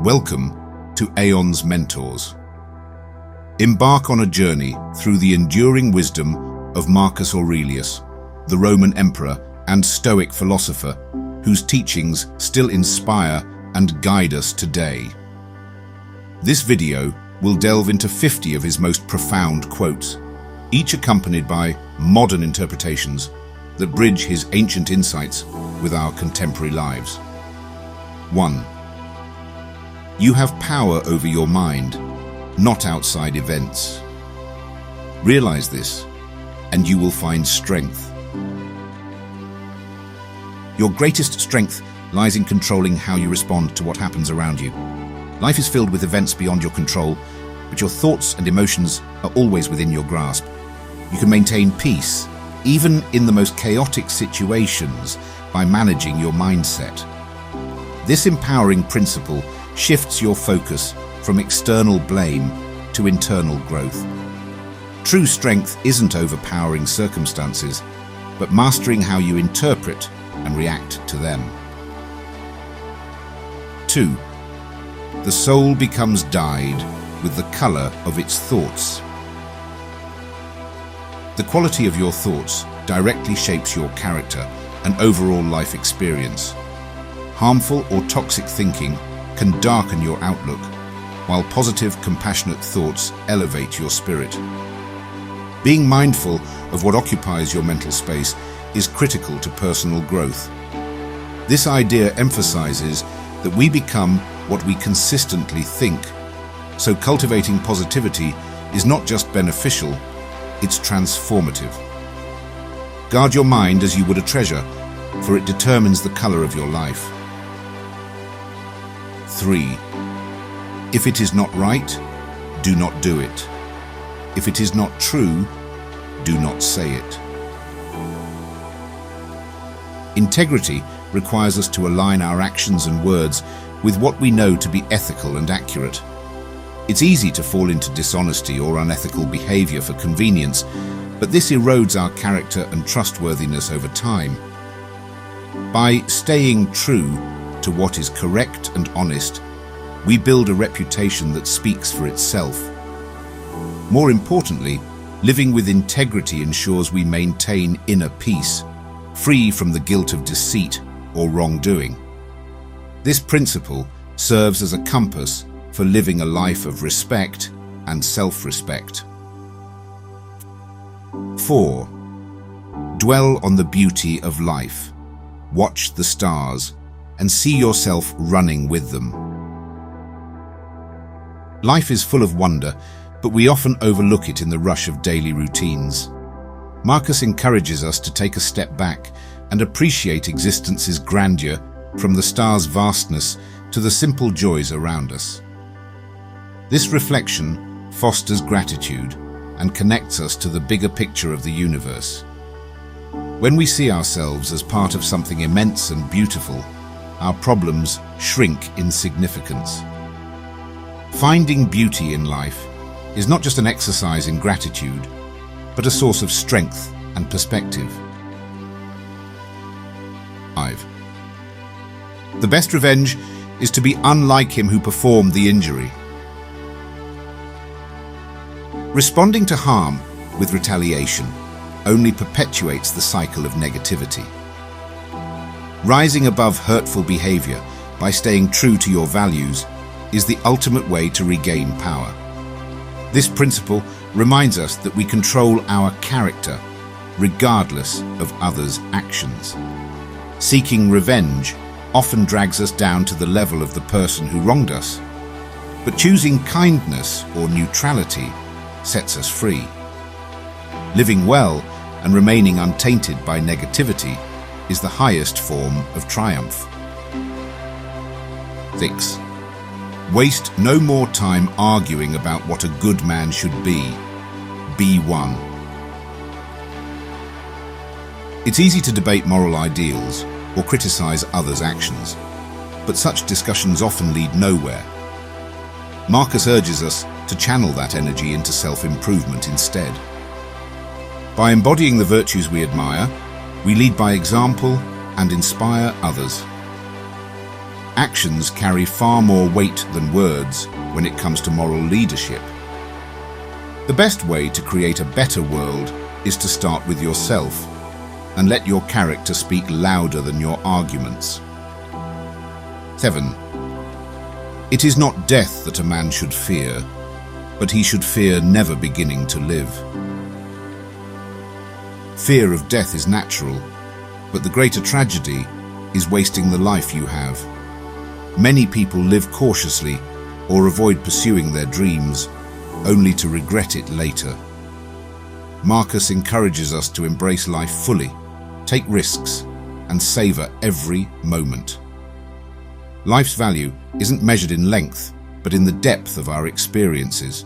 Welcome to Aeon's Mentors. Embark on a journey through the enduring wisdom of Marcus Aurelius, the Roman emperor and Stoic philosopher, whose teachings still inspire and guide us today. This video will delve into 50 of his most profound quotes, each accompanied by modern interpretations that bridge his ancient insights with our contemporary lives. 1. You have power over your mind, not outside events. Realize this, and you will find strength. Your greatest strength lies in controlling how you respond to what happens around you. Life is filled with events beyond your control, but your thoughts and emotions are always within your grasp. You can maintain peace, even in the most chaotic situations, by managing your mindset. This empowering principle shifts your focus from external blame to internal growth. True strength isn't overpowering circumstances, but mastering how you interpret and react to them. 2. The soul becomes dyed with the color of its thoughts. The quality of your thoughts directly shapes your character and overall life experience. Harmful or toxic thinking can darken your outlook, while positive, compassionate thoughts elevate your spirit. Being mindful of what occupies your mental space is critical to personal growth. This idea emphasizes that we become what we consistently think, so cultivating positivity is not just beneficial, it's transformative. Guard your mind as you would a treasure, for it determines the color of your life. 3. If it is not right, do not do it. If it is not true, do not say it. Integrity requires us to align our actions and words with what we know to be ethical and accurate. It's easy to fall into dishonesty or unethical behavior for convenience, but this erodes our character and trustworthiness over time. By staying true to what is correct and honest, we build a reputation that speaks for itself. More importantly, living with integrity ensures we maintain inner peace, free from the guilt of deceit or wrongdoing. This principle serves as a compass for living a life of respect and self-respect. 4. Dwell on the beauty of life. Watch the stars and see yourself running with them. Life is full of wonder, but we often overlook it in the rush of daily routines. Marcus encourages us to take a step back and appreciate existence's grandeur, from the stars' vastness to the simple joys around us. This reflection fosters gratitude and connects us to the bigger picture of the universe. When we see ourselves as part of something immense and beautiful, our problems shrink in significance. Finding beauty in life is not just an exercise in gratitude, but a source of strength and perspective. 5. The best revenge is to be unlike him who performed the injury. Responding to harm with retaliation only perpetuates the cycle of negativity. Rising above hurtful behavior by staying true to your values is the ultimate way to regain power. This principle reminds us that we control our character, regardless of others' actions. Seeking revenge often drags us down to the level of the person who wronged us, but choosing kindness or neutrality sets us free. Living well and remaining untainted by negativity is the highest form of triumph. 6. Waste no more time arguing about what a good man should be. Be one. It's easy to debate moral ideals or criticize others' actions, but such discussions often lead nowhere. Marcus urges us to channel that energy into self-improvement instead. By embodying the virtues we admire, we lead by example and inspire others. Actions carry far more weight than words when it comes to moral leadership. The best way to create a better world is to start with yourself and let your character speak louder than your arguments. 7. It is not death that a man should fear, but he should fear never beginning to live. Fear of death is natural, but the greater tragedy is wasting the life you have. Many people live cautiously or avoid pursuing their dreams, only to regret it later. Marcus encourages us to embrace life fully, take risks, and savor every moment. Life's value isn't measured in length, but in the depth of our experiences.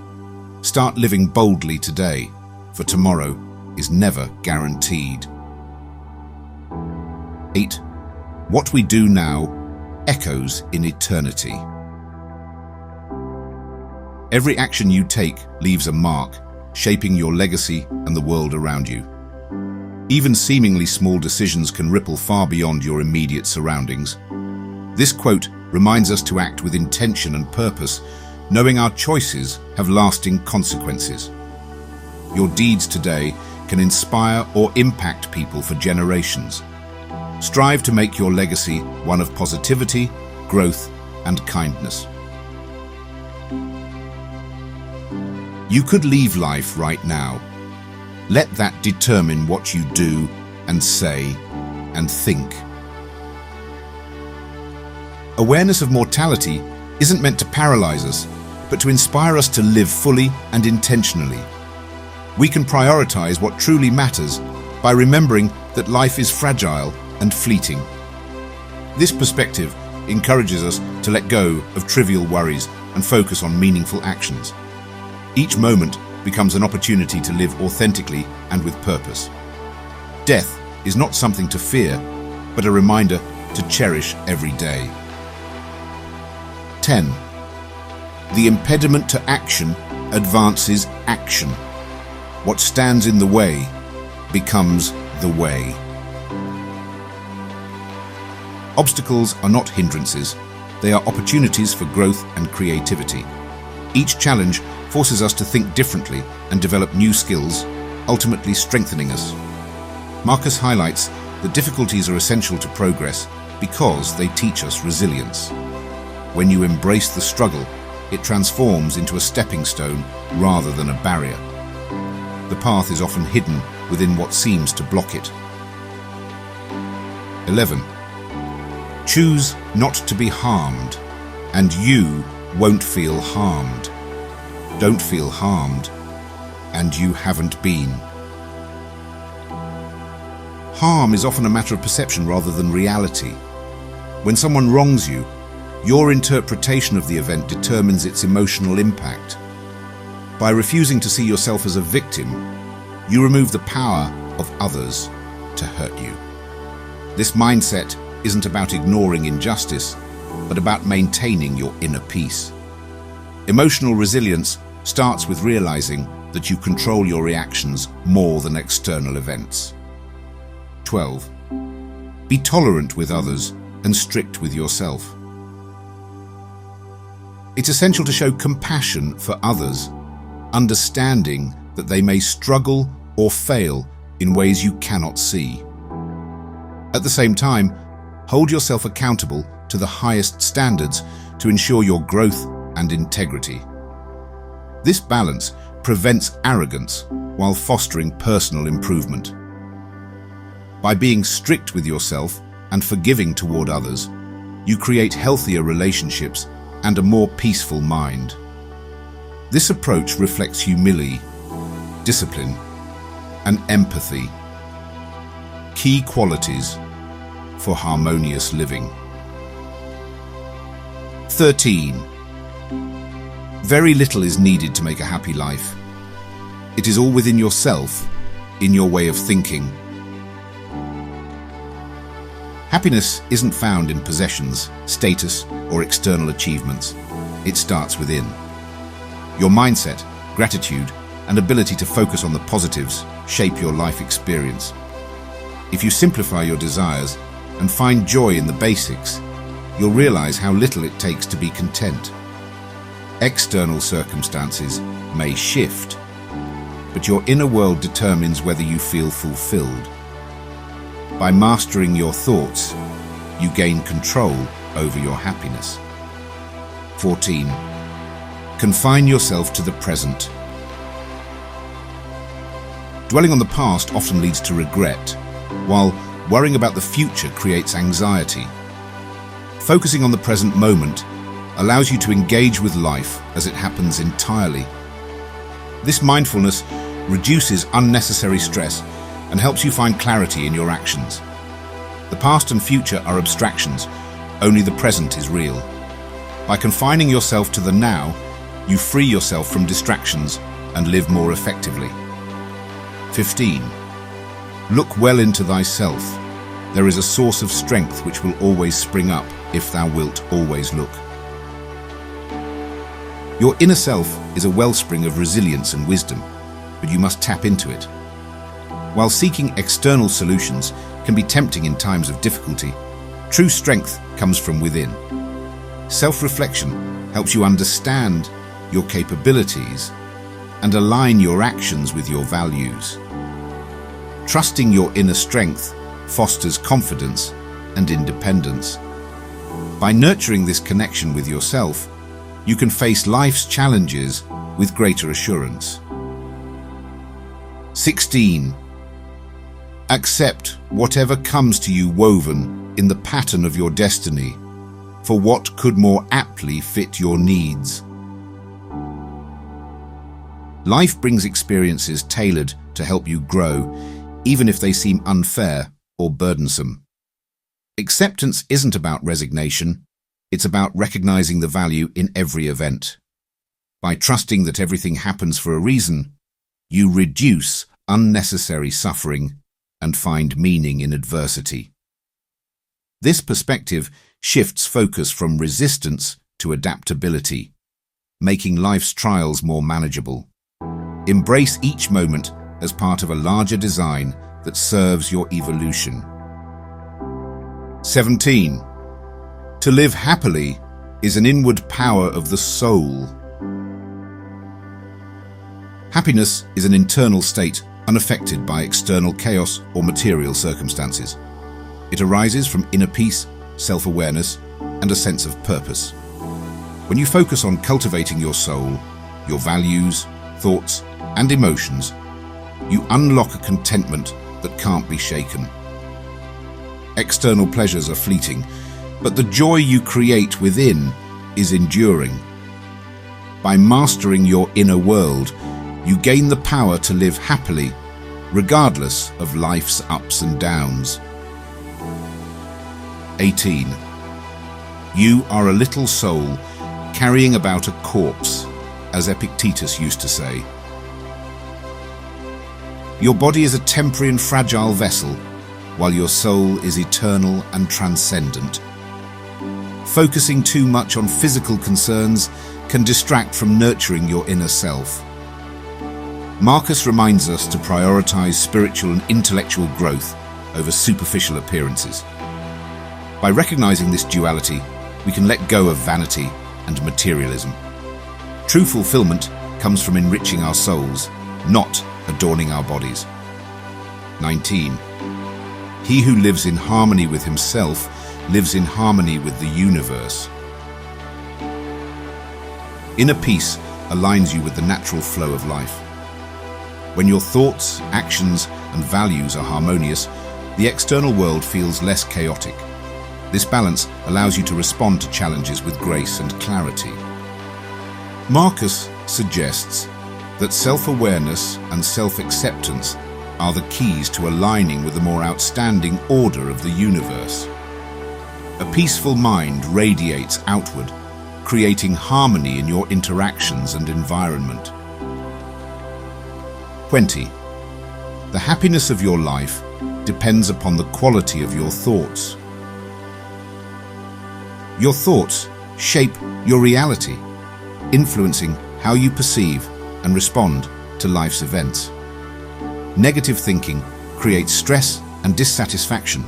Start living boldly today, for tomorrow is never guaranteed. 8. What we do now echoes in eternity. Every action you take leaves a mark, shaping your legacy and the world around you. Even seemingly small decisions can ripple far beyond your immediate surroundings. This quote reminds us to act with intention and purpose, knowing our choices have lasting consequences. Your deeds today can inspire or impact people for generations. Strive to make your legacy one of positivity, growth, and kindness. You could leave life right now. Let that determine what you do and say and think. Awareness of mortality isn't meant to paralyze us, but to inspire us to live fully and intentionally. We can prioritize what truly matters by remembering that life is fragile and fleeting. This perspective encourages us to let go of trivial worries and focus on meaningful actions. Each moment becomes an opportunity to live authentically and with purpose. Death is not something to fear, but a reminder to cherish every day. 10. The impediment to action advances action. What stands in the way becomes the way. Obstacles are not hindrances, they are opportunities for growth and creativity. Each challenge forces us to think differently and develop new skills, ultimately strengthening us. Marcus highlights that difficulties are essential to progress because they teach us resilience. When you embrace the struggle, it transforms into a stepping stone rather than a barrier. The path is often hidden within what seems to block it. 11. Choose not to be harmed, and you won't feel harmed. Don't feel harmed, and you haven't been. Harm is often a matter of perception rather than reality. When someone wrongs you, your interpretation of the event determines its emotional impact. By refusing to see yourself as a victim, you remove the power of others to hurt you. This mindset isn't about ignoring injustice, but about maintaining your inner peace. Emotional resilience starts with realizing that you control your reactions more than external events. 12. Be tolerant with others and strict with yourself. It's essential to show compassion for others, understanding that they may struggle or fail in ways you cannot see. At the same time, hold yourself accountable to the highest standards to ensure your growth and integrity. This balance prevents arrogance while fostering personal improvement. By being strict with yourself and forgiving toward others, you create healthier relationships and a more peaceful mind. This approach reflects humility, discipline, and empathy, key qualities for harmonious living. 13. Very little is needed to make a happy life. It is all within yourself, in your way of thinking. Happiness isn't found in possessions, status, or external achievements. It starts within. Your mindset, gratitude, and ability to focus on the positives shape your life experience. If you simplify your desires and find joy in the basics, you'll realize how little it takes to be content. External circumstances may shift, but your inner world determines whether you feel fulfilled. By mastering your thoughts, you gain control over your happiness. 14. Confine yourself to the present. Dwelling on the past often leads to regret, while worrying about the future creates anxiety. Focusing on the present moment allows you to engage with life as it happens entirely. This mindfulness reduces unnecessary stress and helps you find clarity in your actions. The past and future are abstractions, only the present is real. By confining yourself to the now, you free yourself from distractions and live more effectively. 15. Look well into thyself. There is a source of strength which will always spring up if thou wilt always look. Your inner self is a wellspring of resilience and wisdom, but you must tap into it. While seeking external solutions can be tempting in times of difficulty, true strength comes from within. Self-reflection helps you understand your capabilities and align your actions with your values. Trusting your inner strength fosters confidence and independence. By nurturing this connection with yourself, you can face life's challenges with greater assurance. 16. Accept whatever comes to you woven in the pattern of your destiny, for what could more aptly fit your needs. Life brings experiences tailored to help you grow, even if they seem unfair or burdensome. Acceptance isn't about resignation, it's about recognizing the value in every event. By trusting that everything happens for a reason, you reduce unnecessary suffering and find meaning in adversity. This perspective shifts focus from resistance to adaptability, making life's trials more manageable. Embrace each moment as part of a larger design that serves your evolution. 17. To live happily is an inward power of the soul. Happiness is an internal state unaffected by external chaos or material circumstances. It arises from inner peace, self-awareness, and a sense of purpose. When you focus on cultivating your soul, your values, thoughts, and emotions, you unlock a contentment that can't be shaken. External pleasures are fleeting, but the joy you create within is enduring. By mastering your inner world, you gain the power to live happily, regardless of life's ups and downs. 18. You are a little soul carrying about a corpse, as Epictetus used to say. Your body is a temporary and fragile vessel, while your soul is eternal and transcendent. Focusing too much on physical concerns can distract from nurturing your inner self. Marcus reminds us to prioritize spiritual and intellectual growth over superficial appearances. By recognizing this duality, we can let go of vanity and materialism. True fulfillment comes from enriching our souls, not adorning our bodies. 19. He who lives in harmony with himself lives in harmony with the universe. Inner peace aligns you with the natural flow of life. When your thoughts, actions, and values are harmonious, the external world feels less chaotic. This balance allows you to respond to challenges with grace and clarity. Marcus suggests that self-awareness and self-acceptance are the keys to aligning with the more outstanding order of the universe. A peaceful mind radiates outward, creating harmony in your interactions and environment. 20. The happiness of your life depends upon the quality of your thoughts. Your thoughts shape your reality, influencing how you perceive and respond to life's events. Negative thinking creates stress and dissatisfaction,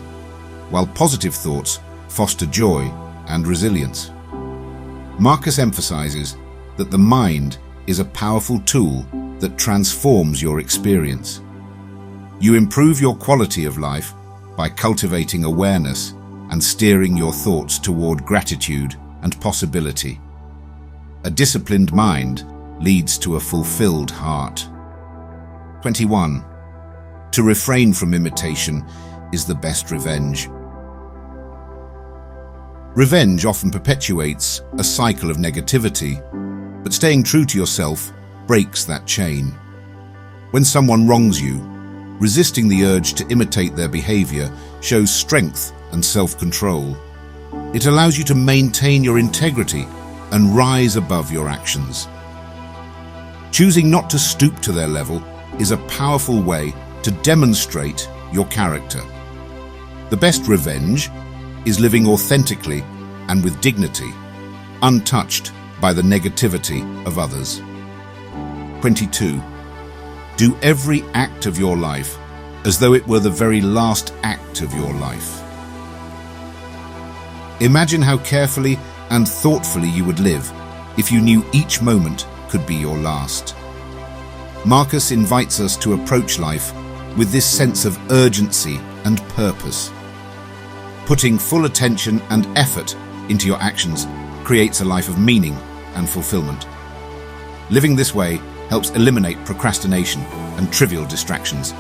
while positive thoughts foster joy and resilience. Marcus emphasizes that the mind is a powerful tool that transforms your experience. You improve your quality of life by cultivating awareness and steering your thoughts toward gratitude and possibility. A disciplined mind leads to a fulfilled heart. 21. To refrain from imitation is the best revenge. Revenge often perpetuates a cycle of negativity, but staying true to yourself breaks that chain. When someone wrongs you, resisting the urge to imitate their behavior shows strength and self-control. It allows you to maintain your integrity and rise above your actions. Choosing not to stoop to their level is a powerful way to demonstrate your character. The best revenge is living authentically and with dignity, untouched by the negativity of others. 22. Do every act of your life as though it were the very last act of your life. Imagine how carefully and thoughtfully you would live if you knew each moment could be your last. Marcus invites us to approach life with this sense of urgency and purpose. Putting full attention and effort into your actions creates a life of meaning and fulfillment. Living this way helps eliminate procrastination and trivial distractions.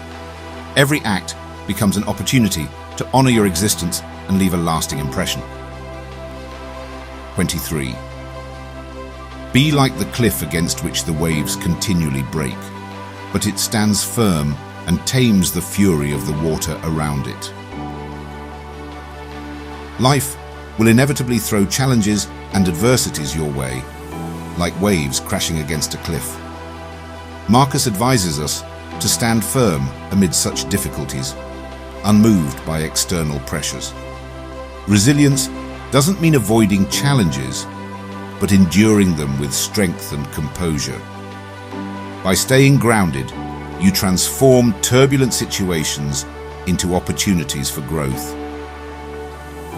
Every act becomes an opportunity to honor your existence and leave a lasting impression. 23. Be like the cliff against which the waves continually break, but it stands firm and tames the fury of the water around it. Life will inevitably throw challenges and adversities your way, like waves crashing against a cliff. Marcus advises us to stand firm amid such difficulties, unmoved by external pressures. Resilience doesn't mean avoiding challenges, but enduring them with strength and composure. By staying grounded, you transform turbulent situations into opportunities for growth.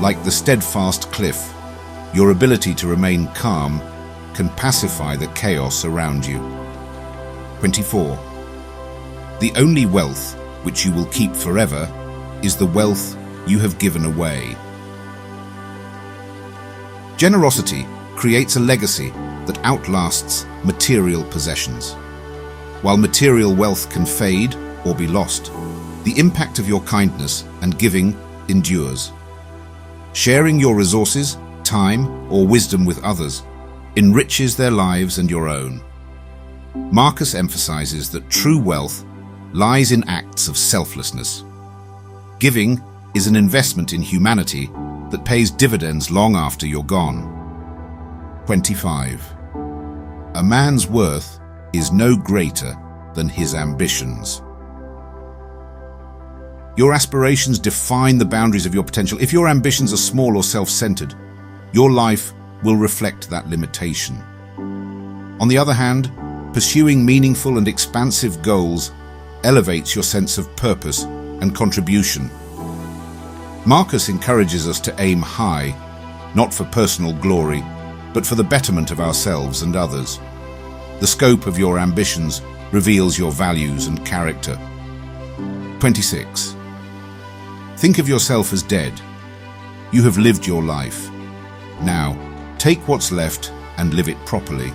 Like the steadfast cliff, your ability to remain calm can pacify the chaos around you. 24. The only wealth which you will keep forever is the wealth you have given away. Generosity creates a legacy that outlasts material possessions. While material wealth can fade or be lost, the impact of your kindness and giving endures. Sharing your resources, time, or wisdom with others enriches their lives and your own. Marcus emphasizes that true wealth lies in acts of selflessness. Giving is an investment in humanity that pays dividends long after you're gone. 25. A man's worth is no greater than his ambitions. Your aspirations define the boundaries of your potential. If your ambitions are small or self-centered, your life will reflect that limitation. On the other hand, pursuing meaningful and expansive goals elevates your sense of purpose and contribution. Marcus encourages us to aim high, not for personal glory, but for the betterment of ourselves and others. The scope of your ambitions reveals your values and character. 26. Think of yourself as dead. You have lived your life. Now, take what's left and live it properly.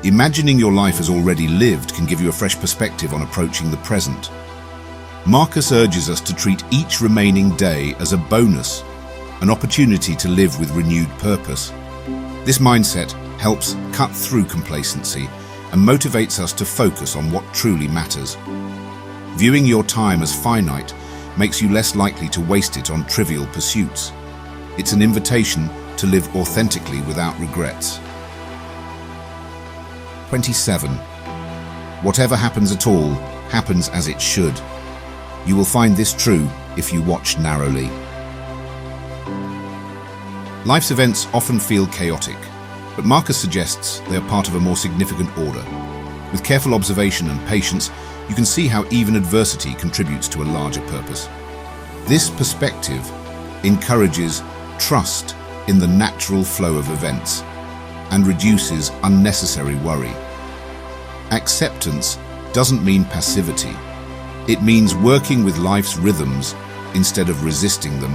Imagining your life as already lived can give you a fresh perspective on approaching the present. Marcus urges us to treat each remaining day as a bonus, an opportunity to live with renewed purpose. This mindset helps cut through complacency and motivates us to focus on what truly matters. Viewing your time as finite makes you less likely to waste it on trivial pursuits. It's an invitation to live authentically without regrets. 27. Whatever happens at all happens as it should. You will find this true if you watch narrowly. Life's events often feel chaotic, but Marcus suggests they are part of a more significant order. With careful observation and patience, you can see how even adversity contributes to a larger purpose. This perspective encourages trust in the natural flow of events and reduces unnecessary worry. Acceptance doesn't mean passivity. It means working with life's rhythms instead of resisting them.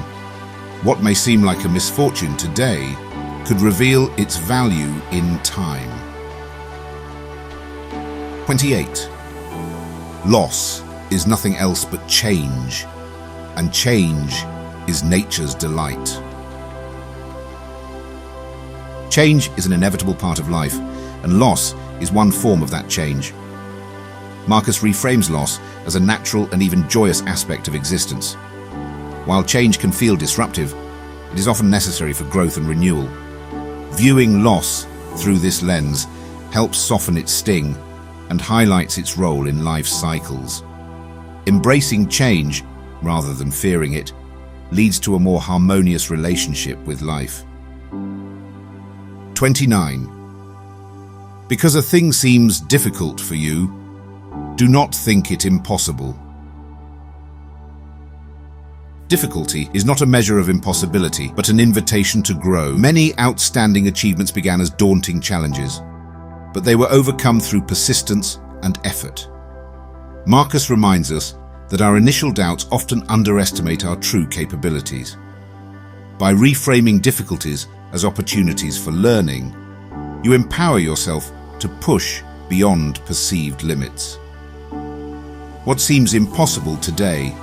What may seem like a misfortune today could reveal its value in time. 28. Loss is nothing else but change, and change is nature's delight. Change is an inevitable part of life, and loss is one form of that change. Marcus reframes loss as a natural and even joyous aspect of existence. While change can feel disruptive, it is often necessary for growth and renewal. Viewing loss through this lens helps soften its sting and highlights its role in life's cycles. Embracing change, rather than fearing it, leads to a more harmonious relationship with life. 29. Because a thing seems difficult for you, do not think it impossible. Difficulty is not a measure of impossibility, but an invitation to grow. Many outstanding achievements began as daunting challenges, but they were overcome through persistence and effort. Marcus reminds us that our initial doubts often underestimate our true capabilities. By reframing difficulties as opportunities for learning, you empower yourself to push beyond perceived limits. What seems impossible today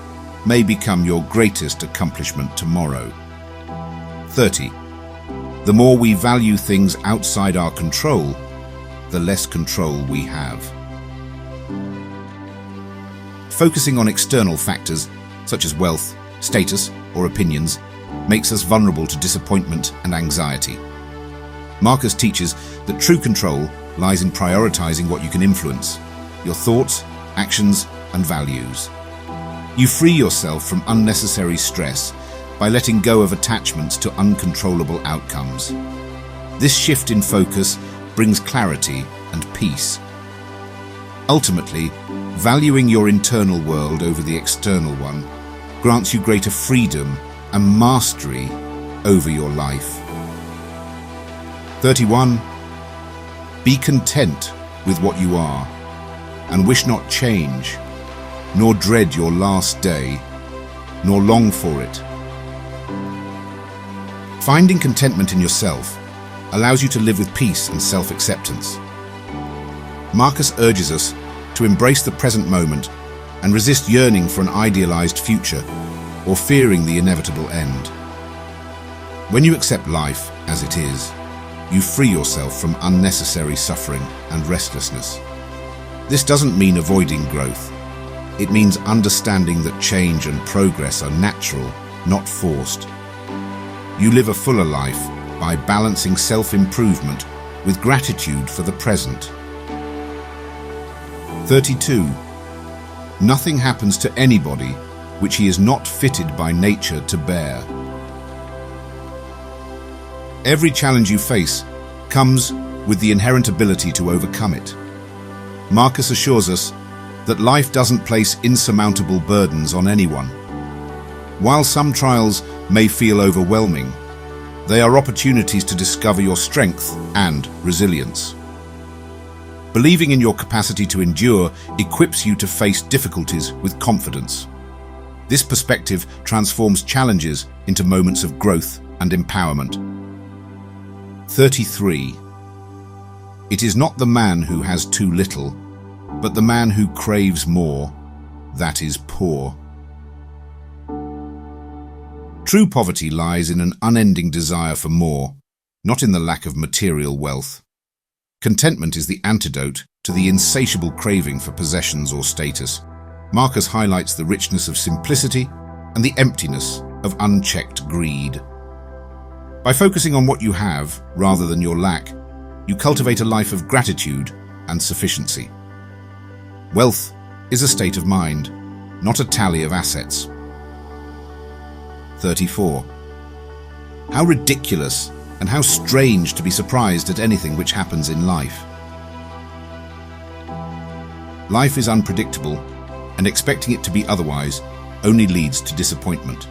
may become your greatest accomplishment tomorrow. 30. The more we value things outside our control, the less control we have. Focusing on external factors, such as wealth, status, or opinions, makes us vulnerable to disappointment and anxiety. Marcus teaches that true control lies in prioritizing what you can influence, your thoughts, actions, and values. You free yourself from unnecessary stress by letting go of attachments to uncontrollable outcomes. This shift in focus brings clarity and peace. Ultimately, valuing your internal world over the external one grants you greater freedom and mastery over your life. 31. Be content with what you are, and wish not change, nor dread your last day, nor long for it. Finding contentment in yourself allows you to live with peace and self-acceptance. Marcus urges us to embrace the present moment and resist yearning for an idealized future or fearing the inevitable end. When you accept life as it is, you free yourself from unnecessary suffering and restlessness. This doesn't mean avoiding growth. It means understanding that change and progress are natural, not forced. You live a fuller life by balancing self-improvement with gratitude for the present. 32. Nothing happens to anybody which he is not fitted by nature to bear. Every challenge you face comes with the inherent ability to overcome it. Marcus assures us that life doesn't place insurmountable burdens on anyone. While some trials may feel overwhelming, they are opportunities to discover your strength and resilience. Believing in your capacity to endure equips you to face difficulties with confidence. This perspective transforms challenges into moments of growth and empowerment. 33. It is not the man who has too little, but the man who craves more, that is poor. True poverty lies in an unending desire for more, not in the lack of material wealth. Contentment is the antidote to the insatiable craving for possessions or status. Marcus highlights the richness of simplicity and the emptiness of unchecked greed. By focusing on what you have rather than your lack, you cultivate a life of gratitude and sufficiency. Wealth is a state of mind, not a tally of assets. 34. How ridiculous and how strange to be surprised at anything which happens in life. Life is unpredictable, and expecting it to be otherwise only leads to disappointment.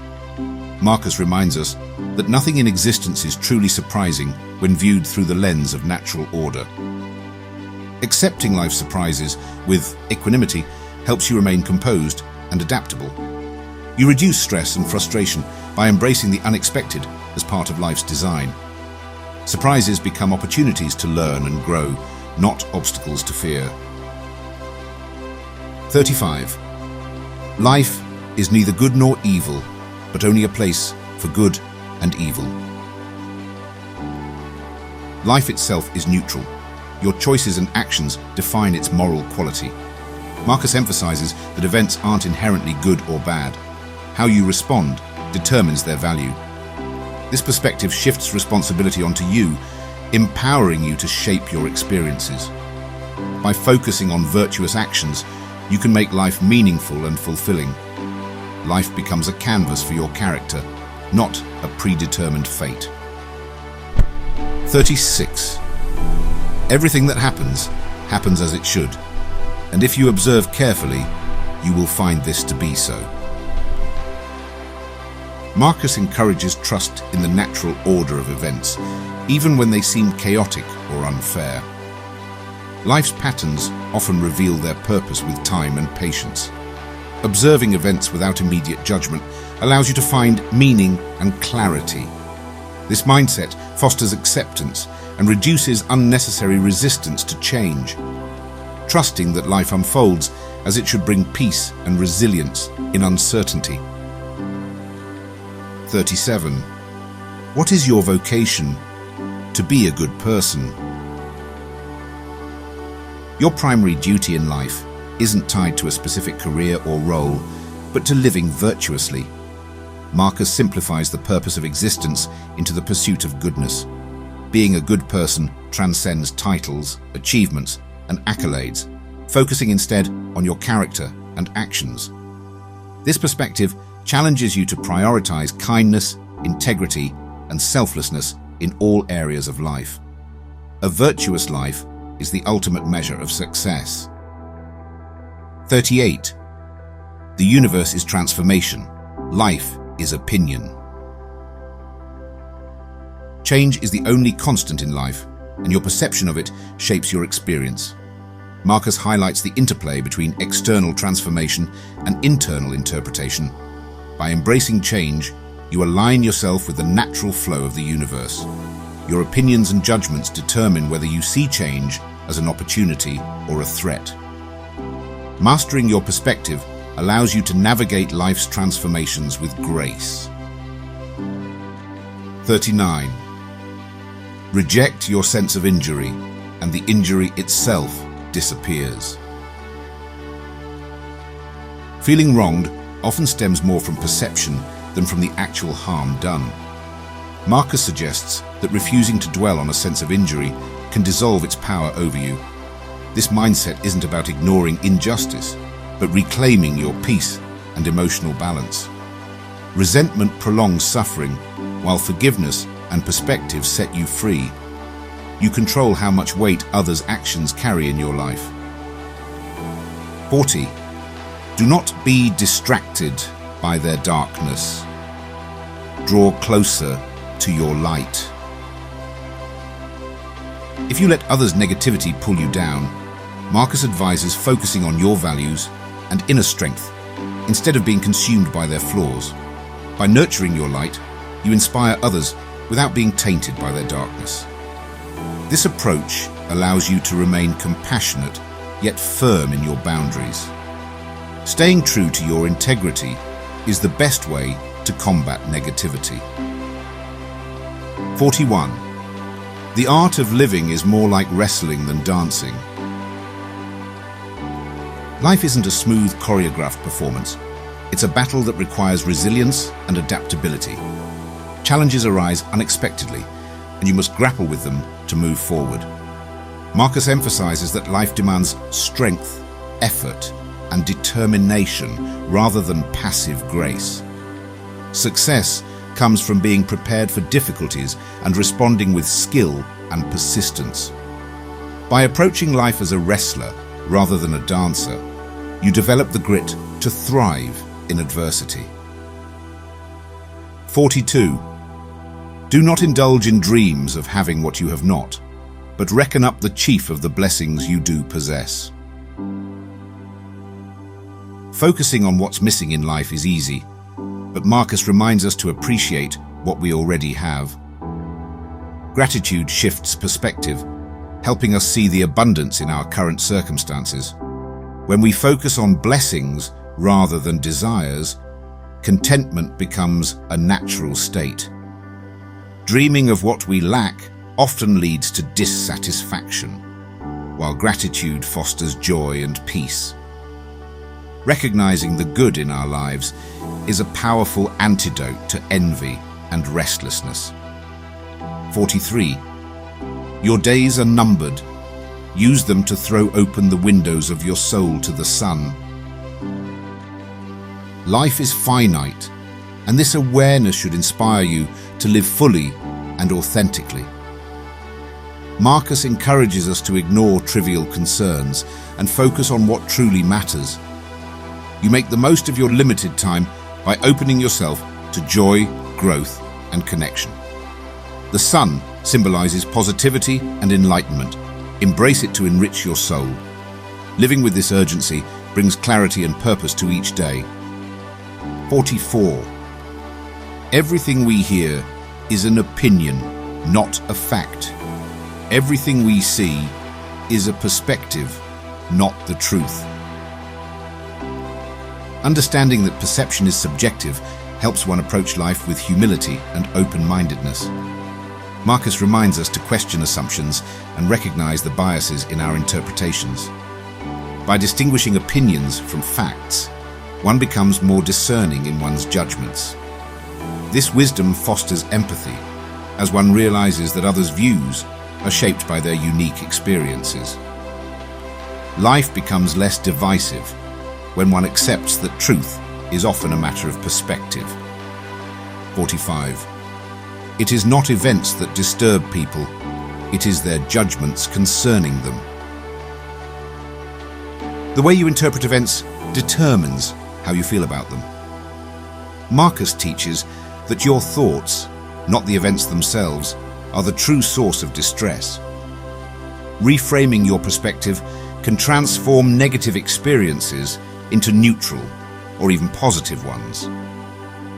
Marcus reminds us that nothing in existence is truly surprising when viewed through the lens of natural order. Accepting life's surprises with equanimity helps you remain composed and adaptable. You reduce stress and frustration by embracing the unexpected as part of life's design. Surprises become opportunities to learn and grow, not obstacles to fear. 35. Life is neither good nor evil, but only a place for good and evil. Life itself is neutral. Your choices and actions define its moral quality. Marcus emphasizes that events aren't inherently good or bad. How you respond determines their value. This perspective shifts responsibility onto you, empowering you to shape your experiences. By focusing on virtuous actions, you can make life meaningful and fulfilling. Life becomes a canvas for your character, not a predetermined fate. 36. Everything that happens as it should, and if you observe carefully, you will find this to be so. Marcus encourages trust in the natural order of events, even when they seem chaotic or unfair. Life's patterns often reveal their purpose with time and patience. Observing events without immediate judgment allows you to find meaning and clarity. This mindset fosters acceptance and reduces unnecessary resistance to change, trusting that life unfolds as it should bring peace and resilience in uncertainty. 37. What is your vocation? To be a good person. Your primary duty in life isn't tied to a specific career or role, but to living virtuously. Marcus simplifies the purpose of existence into the pursuit of goodness. Being a good person transcends titles, achievements, and accolades, focusing instead on your character and actions. This perspective challenges you to prioritize kindness, integrity, and selflessness in all areas of life. A virtuous life is the ultimate measure of success. 38. The universe is transformation. Life is opinion. Change is the only constant in life, and your perception of it shapes your experience. Marcus highlights the interplay between external transformation and internal interpretation. By embracing change, you align yourself with the natural flow of the universe. Your opinions and judgments determine whether you see change as an opportunity or a threat. Mastering your perspective allows you to navigate life's transformations with grace. 39. Reject your sense of injury, and the injury itself disappears. Feeling wronged often stems more from perception than from the actual harm done. Marcus suggests that refusing to dwell on a sense of injury can dissolve its power over you. This mindset isn't about ignoring injustice, but reclaiming your peace and emotional balance. Resentment prolongs suffering, while forgiveness and perspective set you free. You control how much weight others' actions carry in your life. 40. Do not be distracted by their darkness. Draw closer to your light. If you let others' negativity pull you down, Marcus advises focusing on your values and inner strength instead of being consumed by their flaws. By nurturing your light, you inspire others without being tainted by their darkness. This approach allows you to remain compassionate yet firm in your boundaries. Staying true to your integrity is the best way to combat negativity. 41. The art of living is more like wrestling than dancing. Life isn't a smooth, choreographed performance. It's a battle that requires resilience and adaptability. Challenges arise unexpectedly, and you must grapple with them to move forward. Marcus emphasizes that life demands strength, effort, and determination rather than passive grace. Success comes from being prepared for difficulties and responding with skill and persistence. By approaching life as a wrestler rather than a dancer, you develop the grit to thrive in adversity. 42. Do not indulge in dreams of having what you have not, but reckon up the chief of the blessings you do possess. Focusing on what's missing in life is easy, but Marcus reminds us to appreciate what we already have. Gratitude shifts perspective, helping us see the abundance in our current circumstances. When we focus on blessings rather than desires, contentment becomes a natural state. Dreaming of what we lack often leads to dissatisfaction, while gratitude fosters joy and peace. Recognizing the good in our lives is a powerful antidote to envy and restlessness. 43. Your days are numbered. Use them to throw open the windows of your soul to the sun. Life is finite, and this awareness should inspire you to live fully and authentically. Marcus encourages us to ignore trivial concerns and focus on what truly matters. You make the most of your limited time by opening yourself to joy, growth, and connection. The sun symbolizes positivity and enlightenment. Embrace it to enrich your soul. Living with this urgency brings clarity and purpose to each day. 44. Everything we hear is an opinion, not a fact. Everything we see is a perspective, not the truth. Understanding that perception is subjective helps one approach life with humility and open-mindedness. Marcus reminds us to question assumptions and recognize the biases in our interpretations. By distinguishing opinions from facts, one becomes more discerning in one's judgments. This wisdom fosters empathy, as one realizes that others' views are shaped by their unique experiences. Life becomes less divisive when one accepts that truth is often a matter of perspective. 45. It is not events that disturb people, it is their judgments concerning them. The way you interpret events determines how you feel about them. Marcus teaches that your thoughts, not the events themselves, are the true source of distress. Reframing your perspective can transform negative experiences into neutral or even positive ones.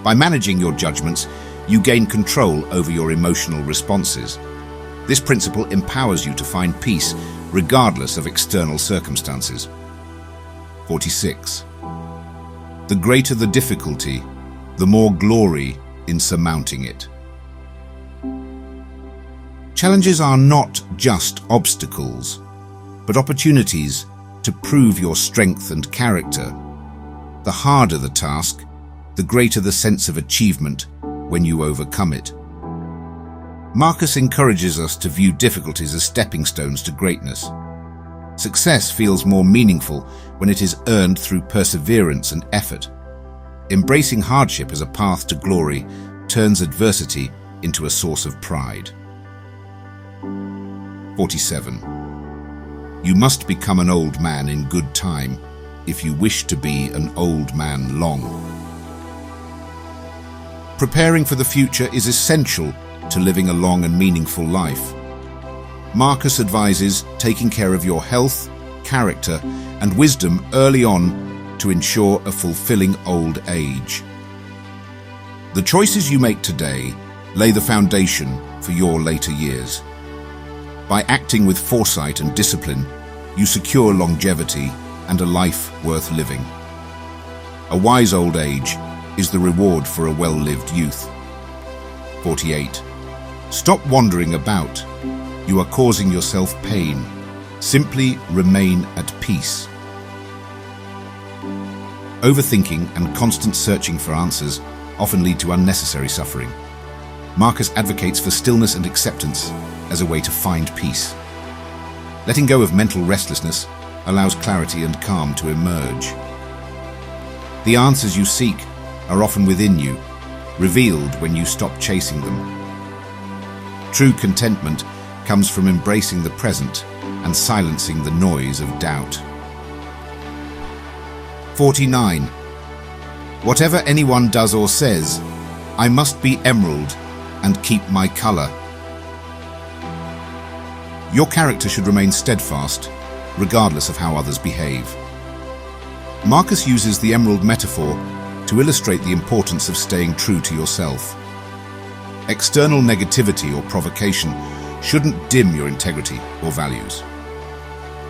By managing your judgments, you gain control over your emotional responses. This principle empowers you to find peace regardless of external circumstances. 46. The greater the difficulty, the more glory in surmounting it. Challenges are not just obstacles, but opportunities to prove your strength and character. The harder the task, the greater the sense of achievement when you overcome it. Marcus encourages us to view difficulties as stepping stones to greatness. Success feels more meaningful when it is earned through perseverance and effort. Embracing hardship as a path to glory turns adversity into a source of pride. 47. You must become an old man in good time if you wish to be an old man long. Preparing for the future is essential to living a long and meaningful life. Marcus advises taking care of your health, character, and wisdom early on to ensure a fulfilling old age. The choices you make today lay the foundation for your later years. By acting with foresight and discipline, you secure longevity and a life worth living. A wise old age is the reward for a well-lived youth. 48. Stop wandering about. You are causing yourself pain. Simply remain at peace. Overthinking and constant searching for answers often lead to unnecessary suffering. Marcus advocates for stillness and acceptance as a way to find peace. Letting go of mental restlessness allows clarity and calm to emerge. The answers you seek are often within you, revealed when you stop chasing them. True contentment comes from embracing the present and silencing the noise of doubt. 49. Whatever anyone does or says, I must be emerald and keep my color. Your character should remain steadfast, regardless of how others behave. Marcus uses the emerald metaphor to illustrate the importance of staying true to yourself. External negativity or provocation shouldn't dim your integrity or values.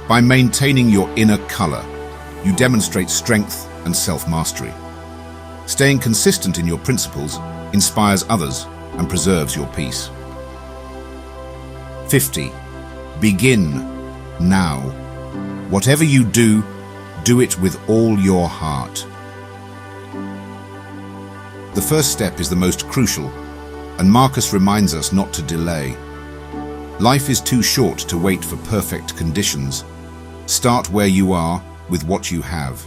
By maintaining your inner color, you demonstrate strength and self-mastery. Staying consistent in your principles inspires others and preserves your peace. 50. Begin now. Whatever you do, do it with all your heart. The first step is the most crucial, and Marcus reminds us not to delay. Life is too short to wait for perfect conditions. Start where you are with what you have.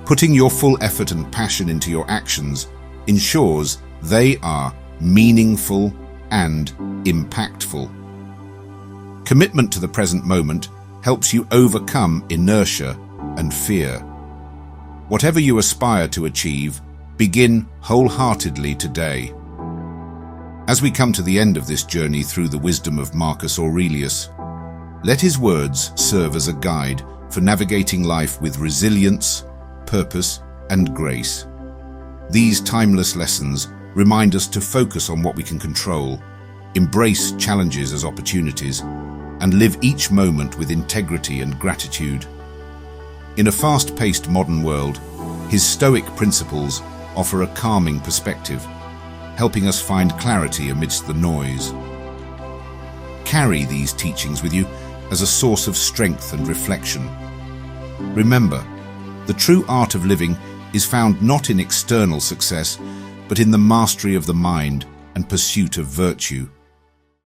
Putting your full effort and passion into your actions ensures they are meaningful and impactful. Commitment to the present moment helps you overcome inertia and fear. Whatever you aspire to achieve, begin wholeheartedly today. As we come to the end of this journey through the wisdom of Marcus Aurelius, let his words serve as a guide for navigating life with resilience, purpose, and grace. These timeless lessons remind us to focus on what we can control, embrace challenges as opportunities, and live each moment with integrity and gratitude. In a fast-paced modern world, his Stoic principles offer a calming perspective, helping us find clarity amidst the noise. Carry these teachings with you as a source of strength and reflection. Remember, the true art of living is found not in external success, but in the mastery of the mind and pursuit of virtue.